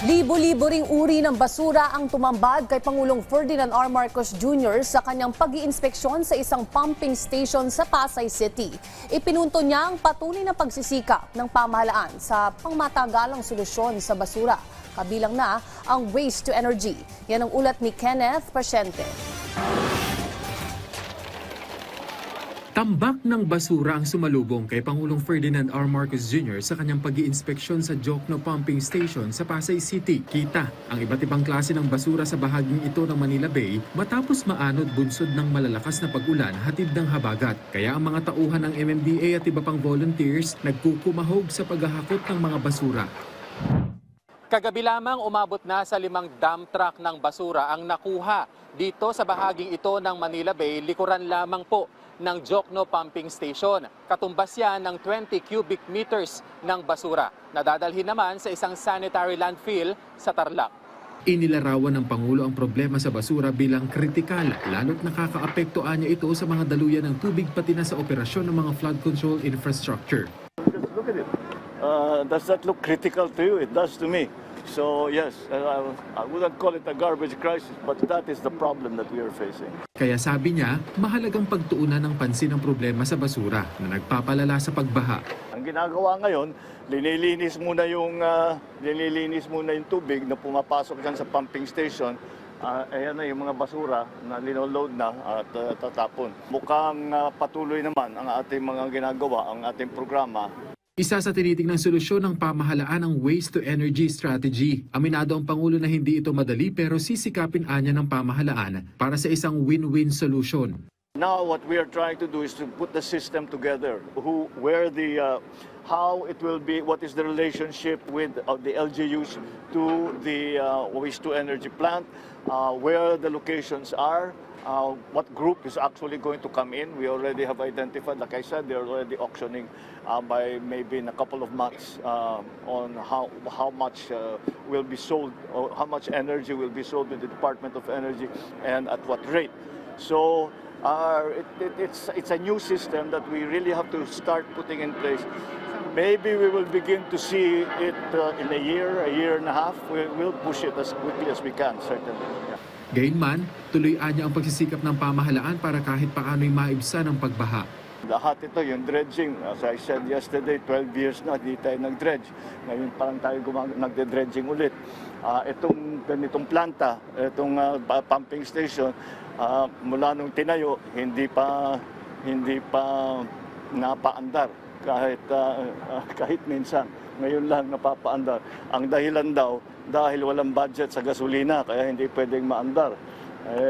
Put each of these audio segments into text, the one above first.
Libo-libo ring uri ng basura ang tumambad kay Pangulong Ferdinand R. Marcos Jr. sa kanyang pag-iinspeksyon sa isang pumping station sa Pasay City. Ipinunto niya ang patuloy na pagsisikap ng pamahalaan sa pangmatagalang solusyon sa basura, kabilang na ang waste to energy. Yan ang ulat ni Kenneth Pasyente. Tambak ng basura ang sumalubong kay Pangulong Ferdinand R. Marcos Jr. sa kanyang pag-iinspeksyon sa Jokno Pumping Station sa Pasay City. Kita ang iba't ibang klase ng basura sa bahaging ito ng Manila Bay matapos maanod bunsod ng malalakas na pag-ulan hatid ng habagat. Kaya ang mga tauhan ng MMDA at iba pang volunteers nagkukumahog sa paghahakot ng mga basura. Kagabi lamang umabot na sa 5 dump truck ng basura ang nakuha dito sa bahaging ito ng Manila Bay, likuran lamang po ng Jokno Pumping Station. Katumbas yan ng 20 cubic meters ng basura na dadalhin naman sa isang sanitary landfill sa Tarlac. Inilarawan ng Pangulo ang problema sa basura bilang kritikal, lalo't nakakaapektoan niya ito sa mga daluyan ng tubig pati na sa operasyon ng mga flood control infrastructure. Just look at it. Does that look critical to you? It does to me. So yes, I wouldn't call it a garbage crisis, but that is the problem that we are facing. Kaya sabi niya, mahalagang pagtuunan ng pansin ang problema sa basura na nagpapalala sa pagbaha. Ang ginagawa ngayon, linilinis muna yung tubig na pumapasok dyan sa pumping station. Ayan na yung mga basura na linoload na at tatapon. Mukhang patuloy naman ang ating mga ginagawa, ang ating programa. Isa sa tinitingnang solusyon ng pamahalaan ang waste to energy strategy. Aminado ang Pangulo na hindi ito madali pero sisikapin anya ng pamahalaan para sa isang win-win solution. Now what we are trying to do is to put the system together. How it will be, what is the relationship with the LGUs to the waste to energy plant, where the locations are, what group is actually going to come in. We already have identified, like I said, they're already auctioning by maybe in a couple of months on how much will be sold, or how much energy will be sold with the Department of Energy and at what rate. So it's a new system that we really have to start putting in place. Maybe we will begin to see it in a year and a half. We'll push it as quickly as we can, certainly. Yeah. Gayunman, tuloy-an niya ang pagsisikap ng pamahalaan para kahit paano'y maibsan ang pagbaha. Lahat ito, yung dredging, as I said yesterday, 12 years na, hindi tayo nag-dredge. Ngayon parang tayo nagde-dredging ulit. Itong ganitong planta, itong pumping station, mula nung tinayo, hindi pa napaandar. Kahit minsan, ngayon lang napapaandar. Ang dahilan daw, dahil walang budget sa gasolina, kaya hindi pwedeng maandar.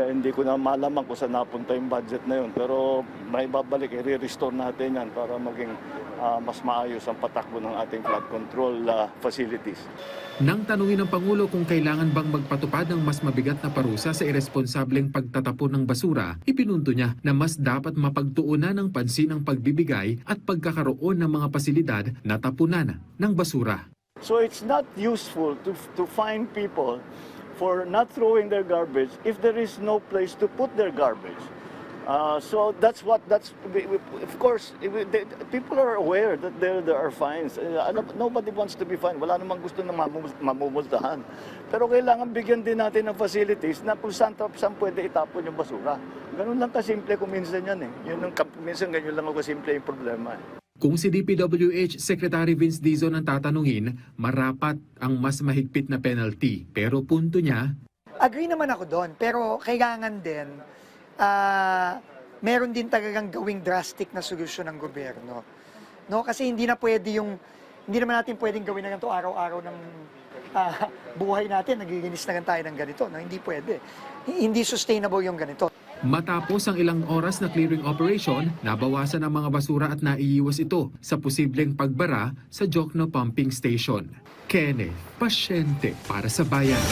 Hindi ko na malaman kung saan napunta yung budget na yun. Pero may babalik, i-restore natin yan para maging mas maayos ang patakbo ng ating flood control facilities. Nang tanungin ng Pangulo kung kailangan bang magpatupad ng mas mabigat na parusa sa irresponsableng pagtatapon ng basura, ipinunto niya na mas dapat mapagtuunan ng pansin ang pagbibigay at pagkakaroon ng mga pasilidad na tapunan ng basura. So it's not useful to fine people for not throwing their garbage if there is no place to put their garbage. So of course, people are aware that there are fines. Nobody wants to be fined. Wala namang gusto na mamumultahan. Pero kailangan bigyan din natin ng facilities na kung saan pwede itapon yung basura. Ganun lang kasimple kung minsan yan eh. Minsan ganyan lang kasimple yung problema eh. Kung si DPWH Secretary Vince Dizon ang tatanungin, marapat ang mas mahigpit na penalty. Pero punto niya, agree naman ako doon, pero kailangan din, meron din talagang gawing drastic na solusyon ng gobyerno. No? Kasi hindi naman natin pwedeng gawin na ganito araw-araw ng buhay natin, naglilinis na lang tayo ng ganito. No? Hindi pwede. Hindi sustainable yung ganito. matapos ang ilang oras na clearing operation, nabawasan ang mga basura at naiiwas ito sa posibleng pagbara sa Jokno Pumping Station. Kenneth Pasyente para sa Bayan.